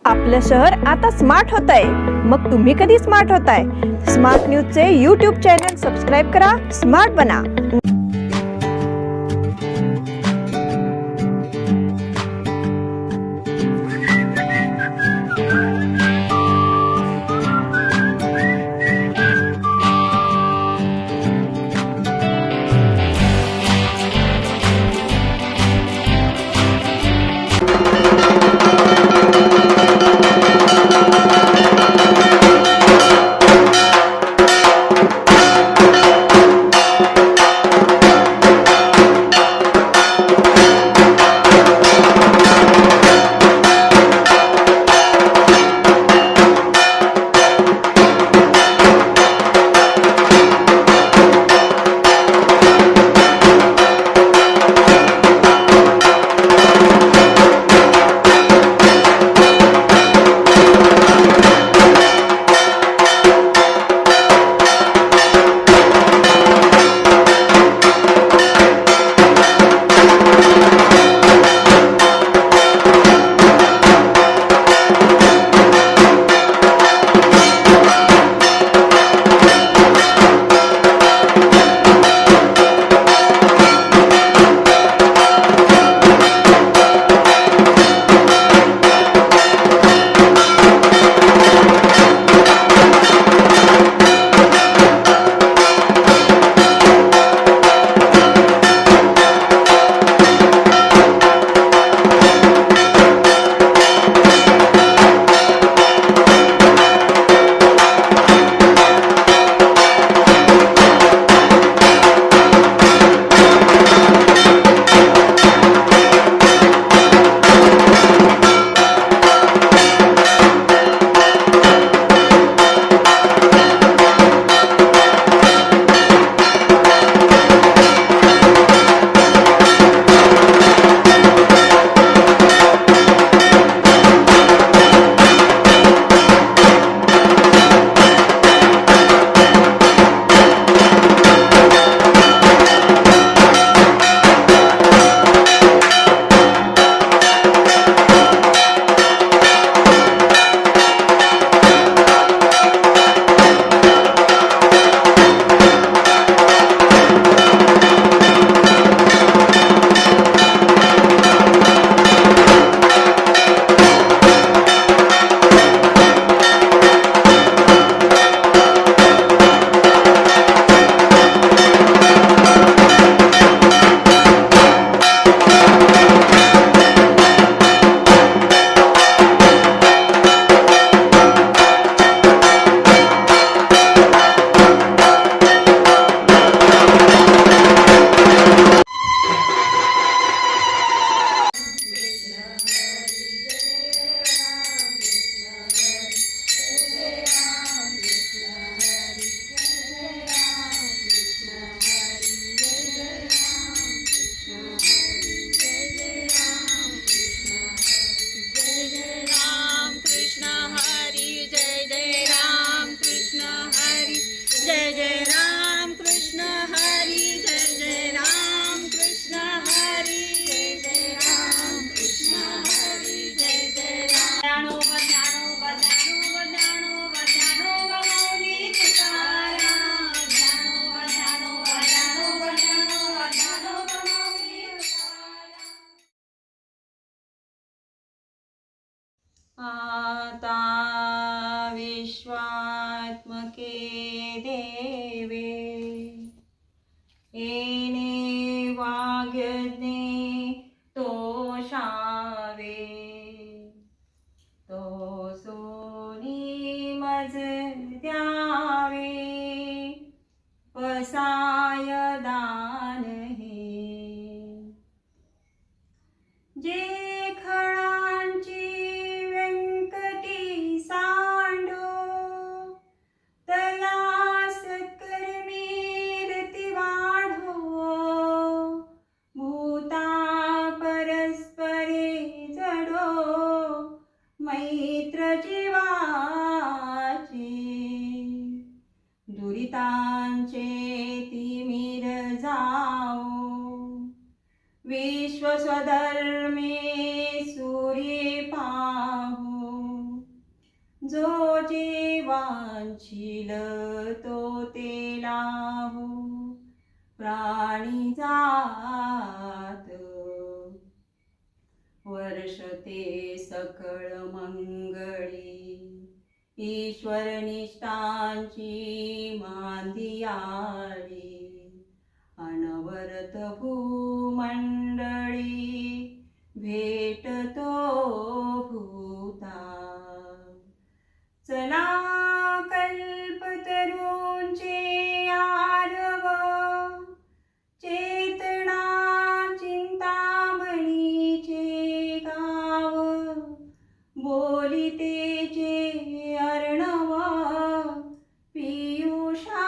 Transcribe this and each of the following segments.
आपलं शहर आता स्मार्ट होतंय. मग तुम्ही कधी स्मार्ट होताय? स्मार्ट न्यूजचे YouTube चॅनल सबस्क्राईब करा, स्मार्ट बना. आता विश्वात्मके देवे येणे वाग्यज्ञे तोषावे तो सोनी मज द्यावे पसाय दान हे जे खळांची व्यंकटी सांडो तया सत्कर्मी रती वाढो भूता परस्परे जडो मैत्र जीवाची दुरितांचे तिमिर जाओ विश्व स्वधर्मे सूर्ये पाहू जो जे वांछील तो ते लाहो प्राणी जात वर्षते सकळ मंगळी ईश्वर निष्ठांची मांदी आली अनवरत भूमंडळी भेटतो भूता चला कल्पतरूंचे आरव चेतना चिंतामणीचे गाव बोलितेचे अर्णव पियुषांचे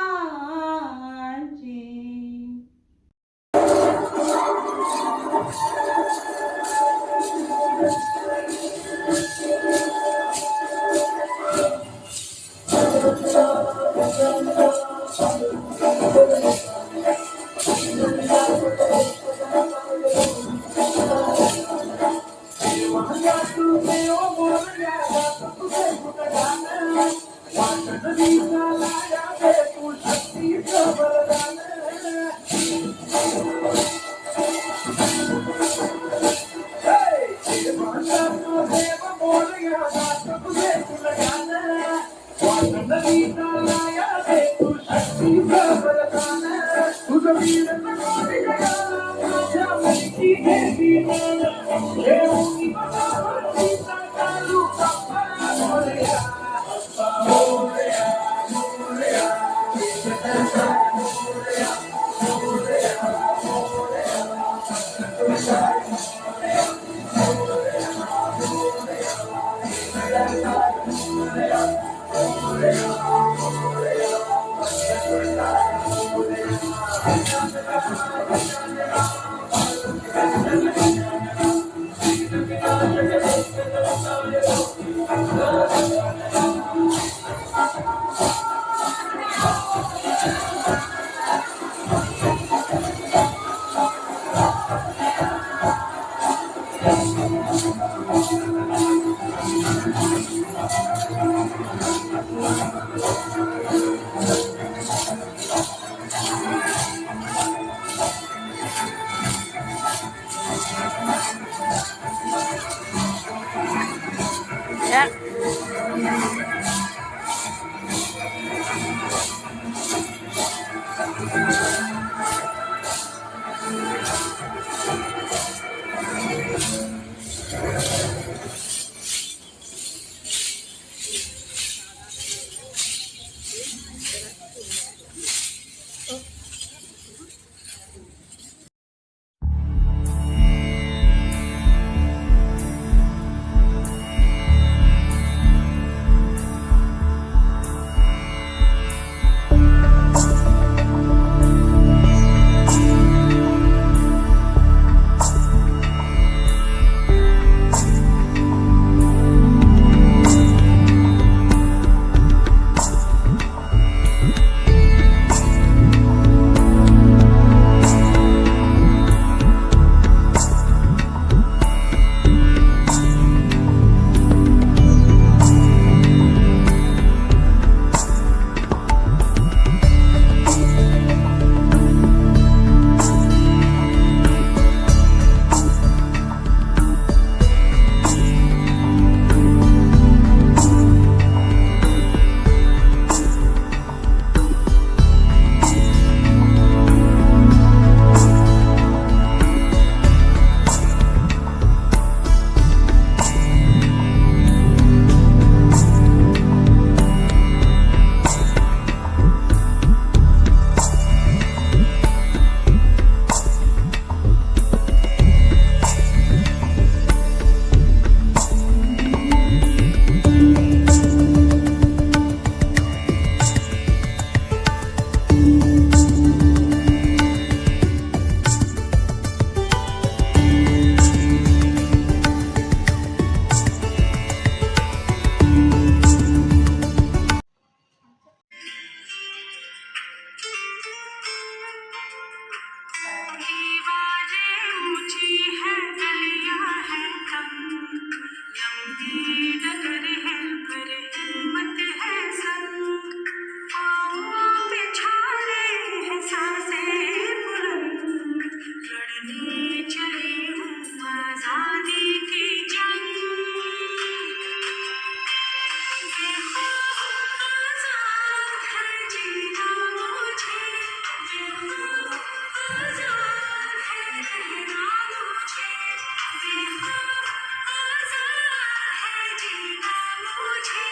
जीना मुझे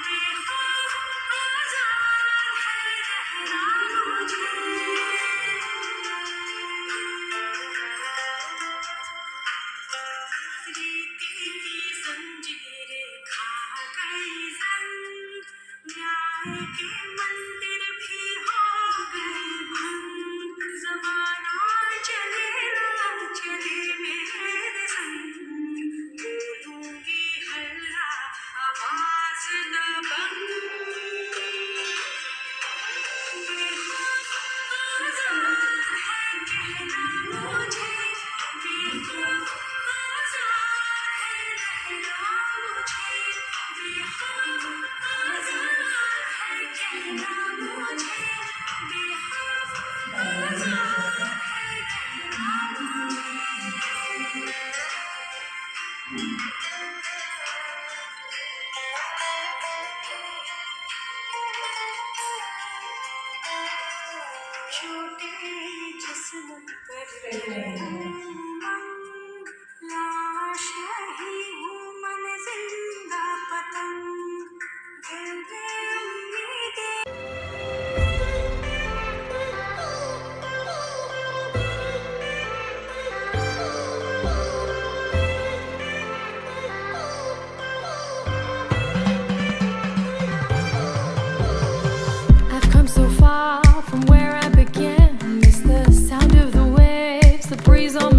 बेखौफ आजाद है रहना मुझे रीति की जंजीरें खा गई जंग न्याय के मंदिर भी हो गए भंग ज़माना चले ना चले मेरे संग बोलूंगी हल्ला आवाज दबंग बेखौफ आजाद है कहना मुझे बेखौफ आजाद है रहना मुझे बेखौफ आजाद है कहना मुझे बेखौफ आजाद है रहना छोटे जिस्म पर लाश ही हूँ मन जिंदा पतंग दिल में उम्मीदें I've come so far from where I began. It's the sound of the waves, the breeze on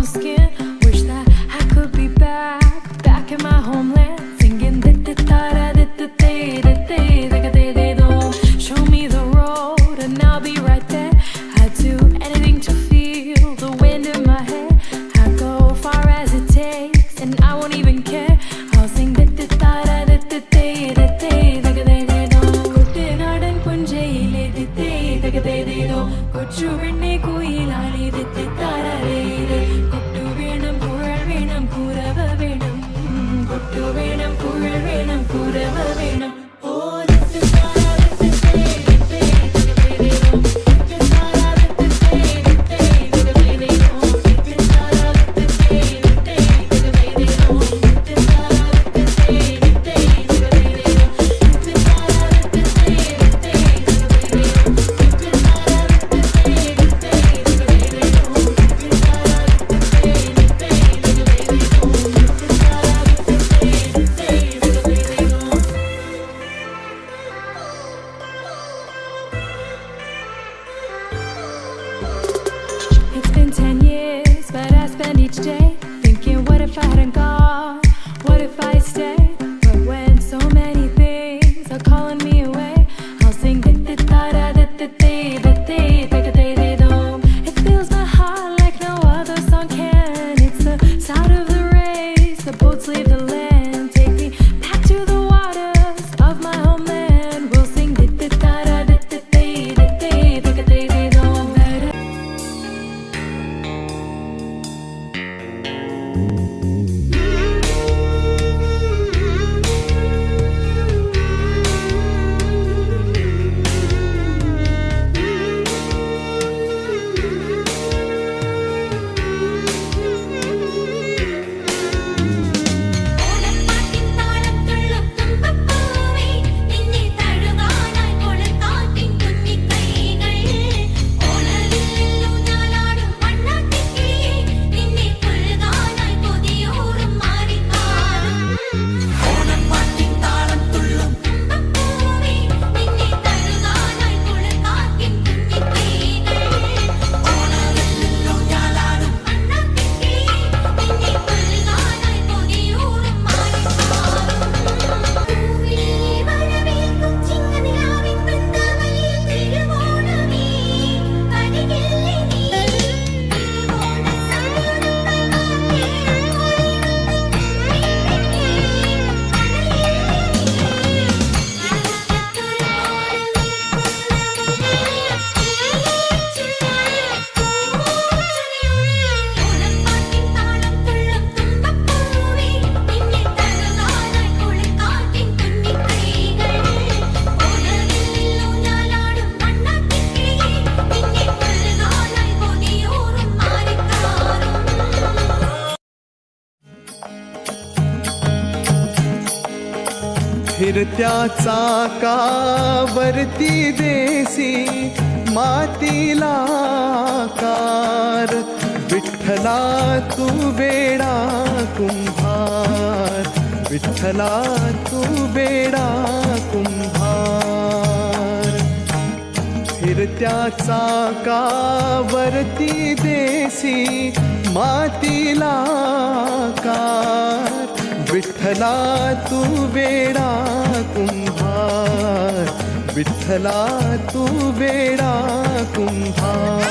फिरत्या चाकावरती देसी मातीला आकार, विठ्ठला तू वेडा कुंभार, विठ्ठला तू वेडा कुंभार. फिरत्या चाकावरती देसी मातीला आकार, विठ्ठला तू वेडा कुंभार, विठ्ठला तू वेडा कुंभार.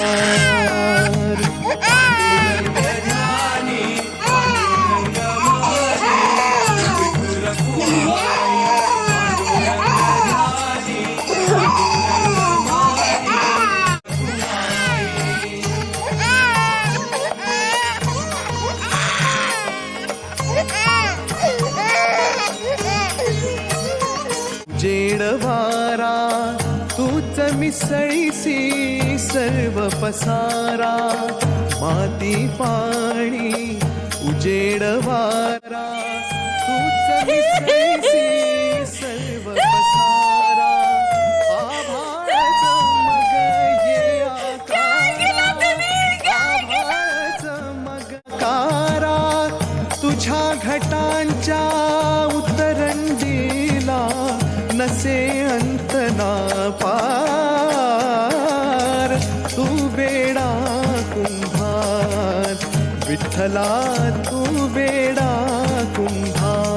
जेडवारा तूच मिसळीसी सर्व पसारा, माती पाणी उजेडवारा तूच मिसळीसी सर्व पसारा. आभाळच मग ये आकारा, आभाळच मग कारा, तुझ्या घटांच्या उतरंडीला नसे अंत ना पार. तू वेडा कुंभार, विठ्ठला तू वेडा कुंभार.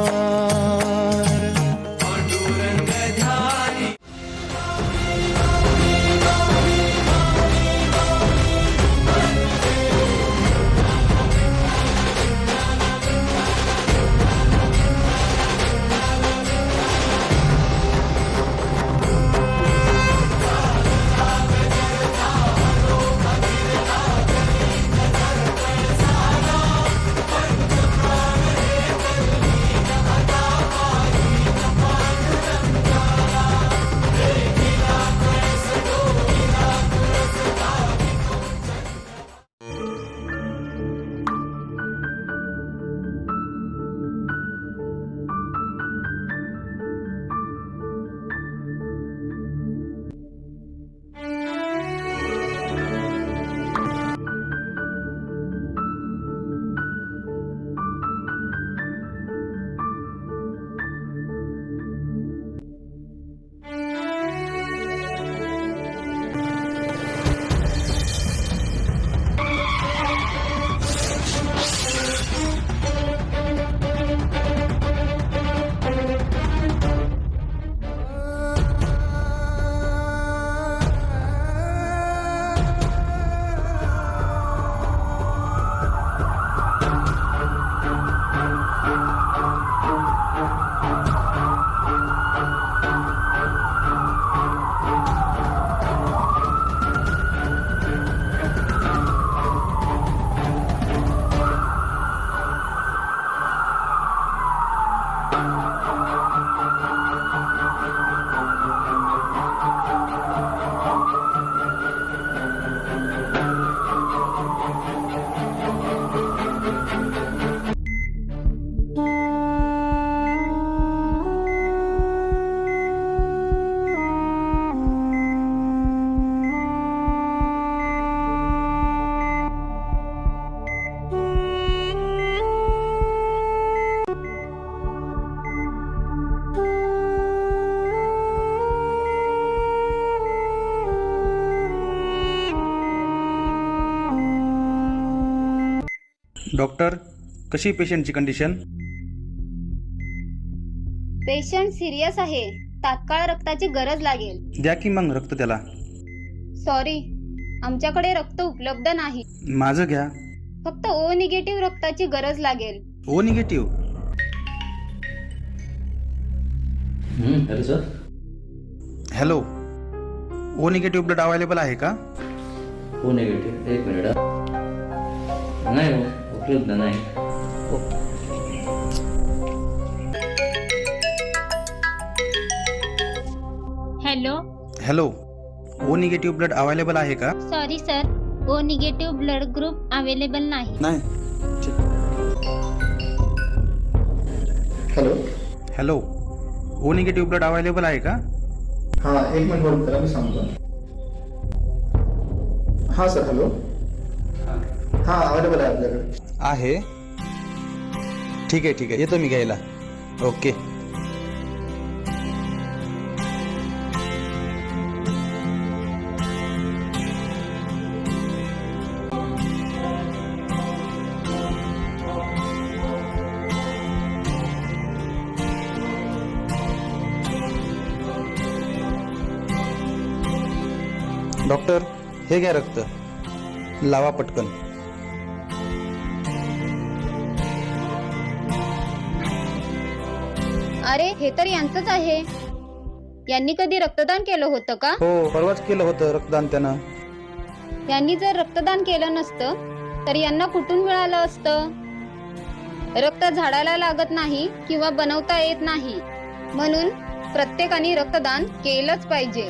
डॉक्टर, कशी पेशंटची कंडिशन? पेशंट सिरियस आहे. तात्काळ रक्ताची गरज लागेल. द्या की मग रक्त त्याला. सॉरी, आमच्याकडे रक्त उपलब्ध नाही. माझं घ्या. फक्त ओ निगेटिव्ह रक्ताची गरज लागेल. ओ निगेटिव्ह? Hello sir. हॅलो, ओ निगेटिव्ह ब्लड अवेलेबल आहे का? ओ निगेटिव्ह, एक मिनिट. नाही, उपलब्ध नाही. हॅलो. हॅलो, ओ निगेटिव्ह ब्लड अवेलेबल आहे का? सॉरी सर, ओ निगेटिव्ह ब्लड ग्रुप अवेलेबल नाही. हॅलो, ओ निगेटिव्ह ब्लड अवेलेबल आहे का? हां, 1 मिनिट होल्ड करा, मी सांगतो. हां सर, हॅलो. हां, अवेलेबल आहे आपल्याकडे. आहे. ठीक आहे, येतो मी घ्यायला. ओके. डॉक्टर, हे घ्या रक्त, लावा पटकन. अरे हे तर यांचंच आहे. यांनी कधी रक्तदान केलं होतं का? हो, परवाच केलं होतं रक्तदान त्यानं. यांनी जर रक्तदान केलं नसतं तर यांना कुठून मिळालं असतं? रक्त झाडाला लागत नाही किंवा बनवता येत नाही, म्हणून प्रत्येकाने रक्तदान केलंच पाहिजे.